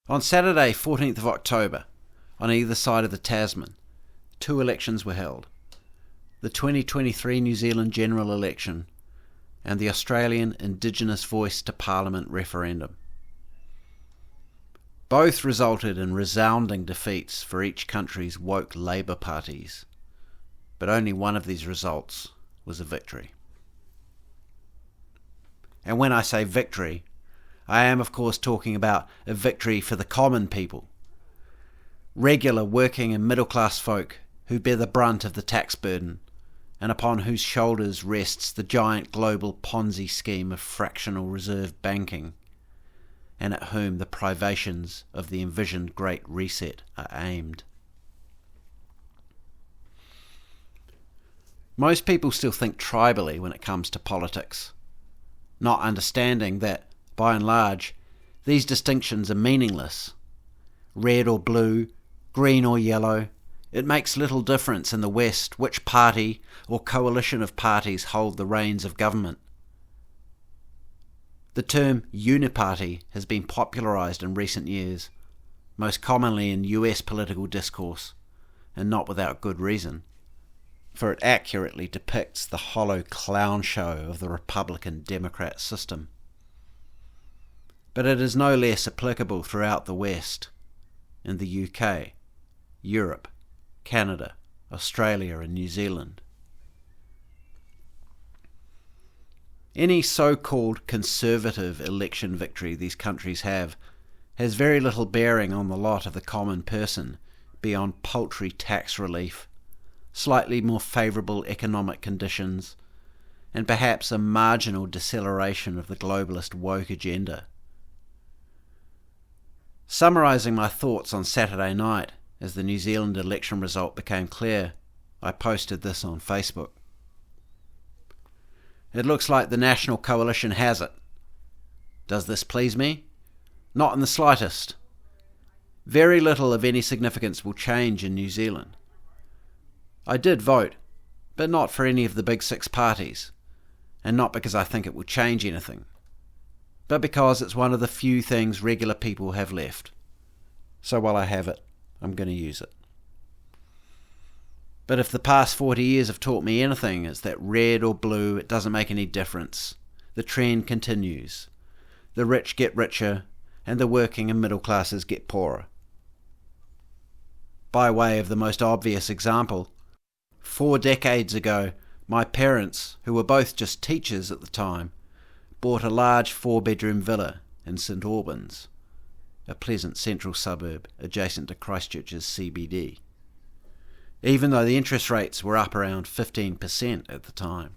On Saturday, 14th of October, on either side of the Tasman, two elections were held. The 2023 New Zealand general election and the Australian Indigenous voice to Parliament referendum. Both resulted in resounding defeats for each country's woke Labour parties, but only one of these results was a victory. And when I say victory, I am of course talking about a victory for the common people, regular working and middle class folk who bear the brunt of the tax burden and upon whose shoulders rests the giant global Ponzi scheme of fractional reserve banking, and at whom the privations of the envisioned Great Reset are aimed. Most people still think tribally when it comes to politics, not understanding that, by and large, these distinctions are meaningless. Red or blue, green or yellow, it makes little difference in the West which party or coalition of parties hold the reins of government. The term uniparty has been popularised in recent years, most commonly in US political discourse, and not without good reason, for it accurately depicts the hollow clown show of the Republican-Democrat system. But it is no less applicable throughout the West, in the UK, Europe, Canada, Australia and New Zealand. Any so-called conservative election victory these countries have has very little bearing on the lot of the common person beyond paltry tax relief, slightly more favourable economic conditions, and perhaps a marginal deceleration of the globalist woke agenda. Summarising my thoughts on Saturday night as the New Zealand election result became clear, I posted this on Facebook. It looks like the National Coalition has it. Does this please me? Not in the slightest. Very little of any significance will change in New Zealand. I did vote, but not for any of the big six parties, and not because I think it will change anything, but because it's one of the few things regular people have left. So while I have it, I'm going to use it. But if the past 40 years have taught me anything, it's that red or blue, it doesn't make any difference. The trend continues. The rich get richer, and the working and middle classes get poorer. By way of the most obvious example, 4 decades ago, my parents, who were both just teachers at the time, bought a large 4-bedroom villa in St Albans, a pleasant central suburb adjacent to Christchurch's CBD, even though the interest rates were up around 15% at the time.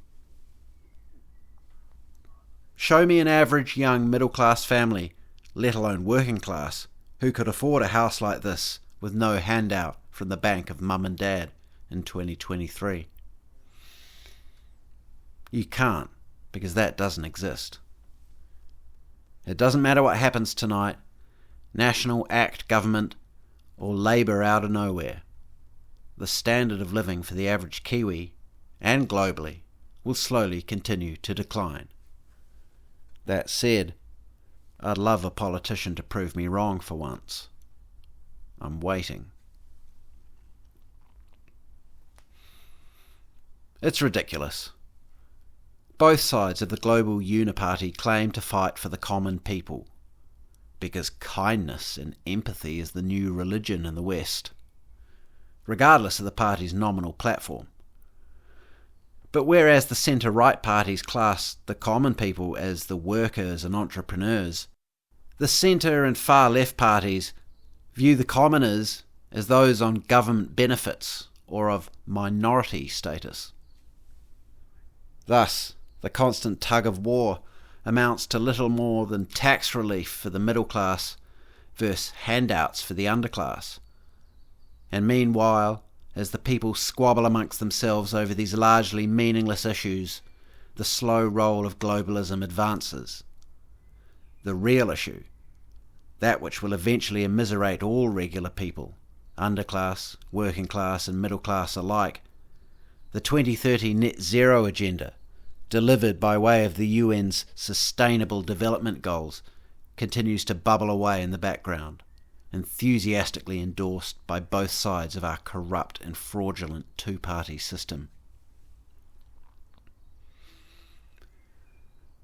Show me an average young middle-class family, let alone working class, who could afford a house like this with no handout from the bank of mum and dad in 2023. You can't, because that doesn't exist. It doesn't matter what happens tonight, National Act government or Labour out of nowhere. The standard of living for the average Kiwi, and globally, will slowly continue to decline. That said, I'd love a politician to prove me wrong for once. I'm waiting. It's ridiculous. Both sides of the global uniparty claim to fight for the common people, because kindness and empathy is the new religion in the West, regardless of the party's nominal platform. But whereas the centre-right parties class the common people as the workers and entrepreneurs, the centre and far-left parties view the commoners as those on government benefits or of minority status. Thus, the constant tug-of-war amounts to little more than tax relief for the middle class versus handouts for the underclass. And meanwhile, as the people squabble amongst themselves over these largely meaningless issues, the slow roll of globalism advances. The real issue, that which will eventually immiserate all regular people, underclass, working class and middle class alike, the 2030 net zero agenda, delivered by way of the UN's Sustainable Development Goals, continues to bubble away in the background. enthusiastically endorsed by both sides of our corrupt and fraudulent two-party system.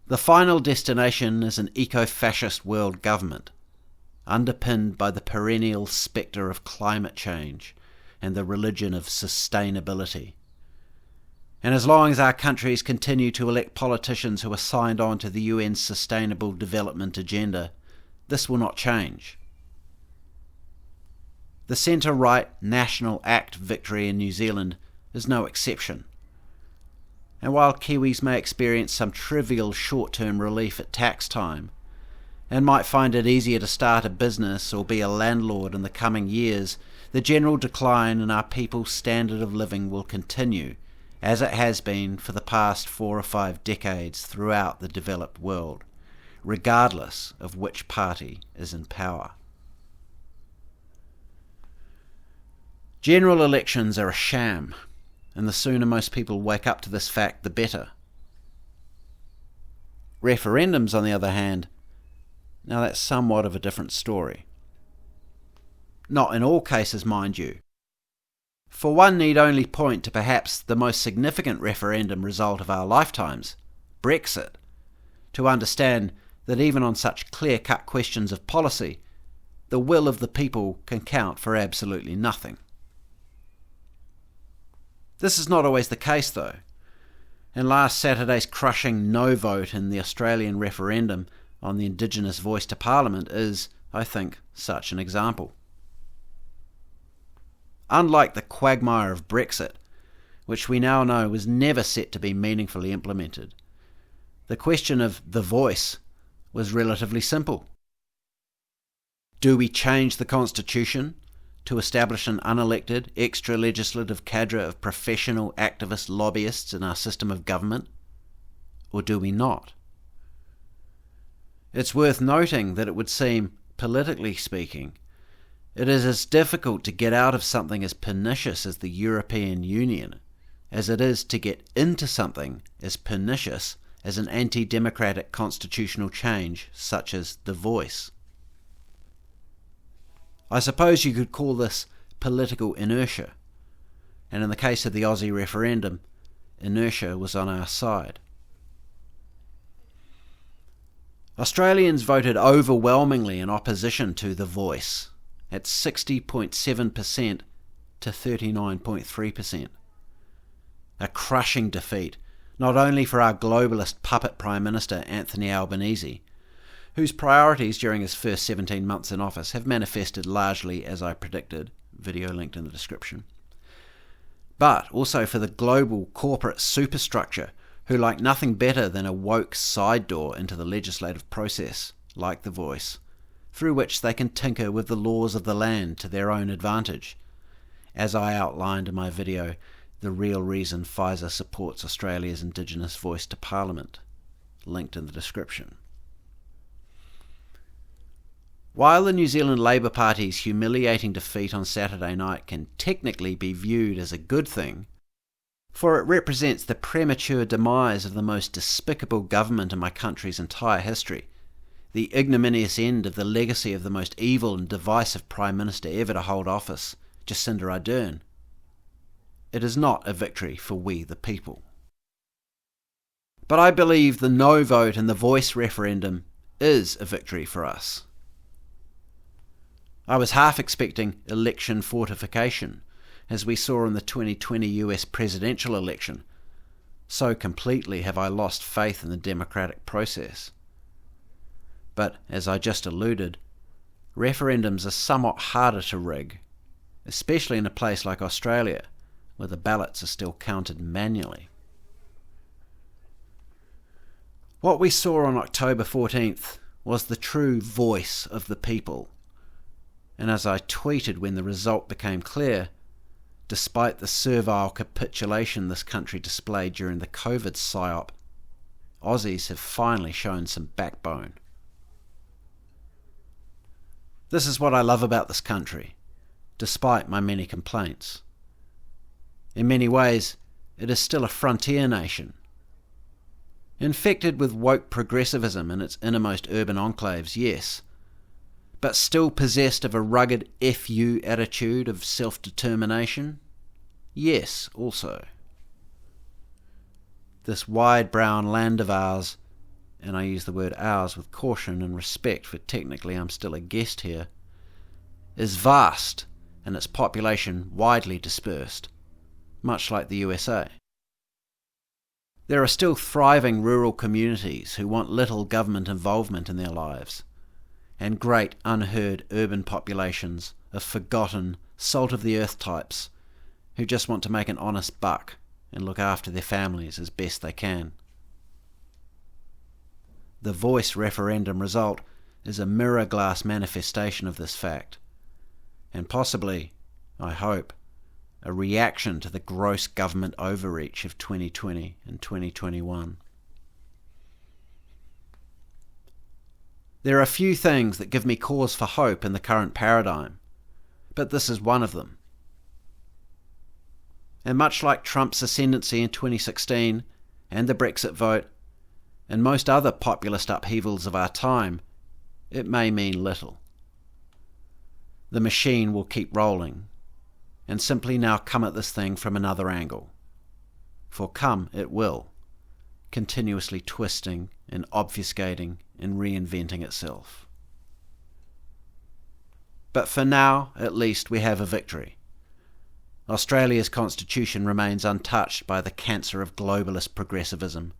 The final destination is an eco-fascist world government, underpinned by the perennial spectre of climate change and the religion of sustainability. And as long as our countries continue to elect politicians who are signed on to the UN's Sustainable Development Agenda, this will not change. The centre-right National Act victory in New Zealand is no exception. And while Kiwis may experience some trivial short-term relief at tax time, and might find it easier to start a business or be a landlord in the coming years, the general decline in our people's standard of living will continue, as it has been for the past 4 or 5 decades throughout the developed world, regardless of which party is in power. General elections are a sham, and the sooner most people wake up to this fact, the better. Referendums, on the other hand, now that's somewhat of a different story. Not in all cases, mind you. For one need only point to perhaps the most significant referendum result of our lifetimes, Brexit, to understand that even on such clear-cut questions of policy, the will of the people can count for absolutely nothing. This is not always the case, though, and last Saturday's crushing no vote in the Australian referendum on the Indigenous voice to Parliament is, I think, such an example. Unlike the quagmire of Brexit, which we now know was never set to be meaningfully implemented, the question of the voice was relatively simple. Do we change the Constitution to establish an unelected, extra-legislative cadre of professional activist lobbyists in our system of government, or do we not? It's worth noting that it would seem, politically speaking, it is as difficult to get out of something as pernicious as the European Union as it is to get into something as pernicious as an anti-democratic constitutional change such as the voice. I suppose you could call this political inertia, and in the case of the Aussie referendum, inertia was on our side. Australians voted overwhelmingly in opposition to the voice, at 60.7% to 39.3%. A crushing defeat, not only for our globalist puppet Prime Minister Anthony Albanese, whose priorities during his first 17 months in office have manifested largely as I predicted, video linked in the description, but also for the global corporate superstructure who like nothing better than a woke side door into the legislative process, like the voice, through which they can tinker with the laws of the land to their own advantage, as I outlined in my video, The Real Reason Pfizer Supports Australia's Indigenous Voice to Parliament, linked in the description. While the New Zealand Labour Party's humiliating defeat on Saturday night can technically be viewed as a good thing, for it represents the premature demise of the most despicable government in my country's entire history, the ignominious end of the legacy of the most evil and divisive Prime Minister ever to hold office, Jacinda Ardern. It is not a victory for we the people. But I believe the no vote in the voice referendum is a victory for us. I was half expecting election fortification, as we saw in the 2020 US presidential election. So completely have I lost faith in the democratic process. But, as I just alluded, referendums are somewhat harder to rig, especially in a place like Australia, where the ballots are still counted manually. What we saw on October 14th was the true voice of the people, and as I tweeted when the result became clear, despite the servile capitulation this country displayed during the COVID psyop, Aussies have finally shown some backbone. This is what I love about this country, despite my many complaints. In many ways, it is still a frontier nation. Infected with woke progressivism in its innermost urban enclaves, yes, but still possessed of a rugged F-you attitude of self-determination? Yes, also. This wide brown land of ours, and I use the word ours with caution and respect, for technically I'm still a guest here, is vast and its population widely dispersed, much like the USA. There are still thriving rural communities who want little government involvement in their lives, and great unheard urban populations of forgotten, salt-of-the-earth types who just want to make an honest buck and look after their families as best they can. The Voice referendum result is a mirror glass manifestation of this fact, and possibly, I hope, a reaction to the gross government overreach of 2020 and 2021. There are a few things that give me cause for hope in the current paradigm, but this is one of them. And much like Trump's ascendancy in 2016 and the Brexit vote, and most other populist upheavals of our time, it may mean little. The machine will keep rolling, and simply now come at this thing from another angle. For come it will, continuously twisting and obfuscating and reinventing itself. But for now, at least, we have a victory. Australia's constitution remains untouched by the cancer of globalist progressivism,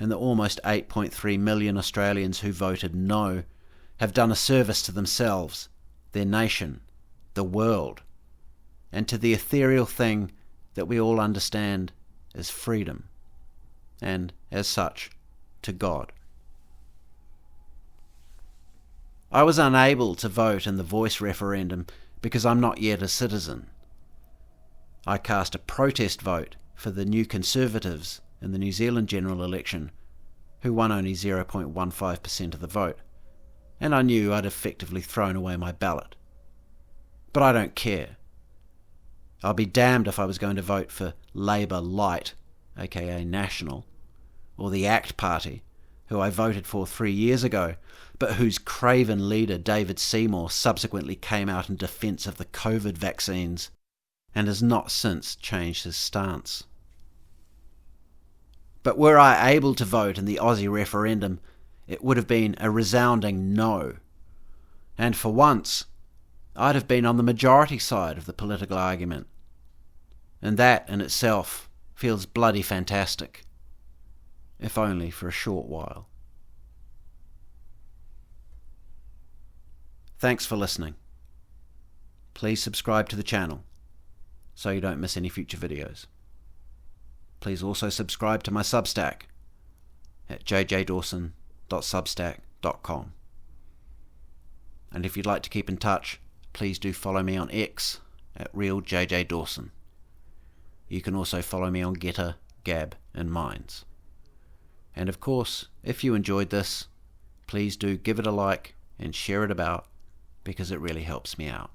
and the almost 8.3 million Australians who voted no have done a service to themselves, their nation, the world, and to the ethereal thing that we all understand as freedom, and, as such, to God. I was unable to vote in the Voice referendum because I'm not yet a citizen. I cast a protest vote for the New Conservatives in the New Zealand general election, who won only 0.15% of the vote, and I knew I'd effectively thrown away my ballot. But I don't care. I'll be damned if I was going to vote for Labour Light, aka National, or the ACT Party, who I voted for 3 years ago, but whose craven leader David Seymour subsequently came out in defence of the COVID vaccines, and has not since changed his stance. But were I able to vote in the Aussie referendum, it would have been a resounding no. And for once, I'd have been on the majority side of the political argument. And that in itself feels bloody fantastic, if only for a short while. Thanks for listening. Please subscribe to the channel so you don't miss any future videos. Please also subscribe to my Substack at jjdawson.substack.com. And if you'd like to keep in touch, please do follow me on X at RealJJDawson. You can also follow me on Getter, Gab, and Minds. And of course, if you enjoyed this, please do give it a like and share it about, because it really helps me out.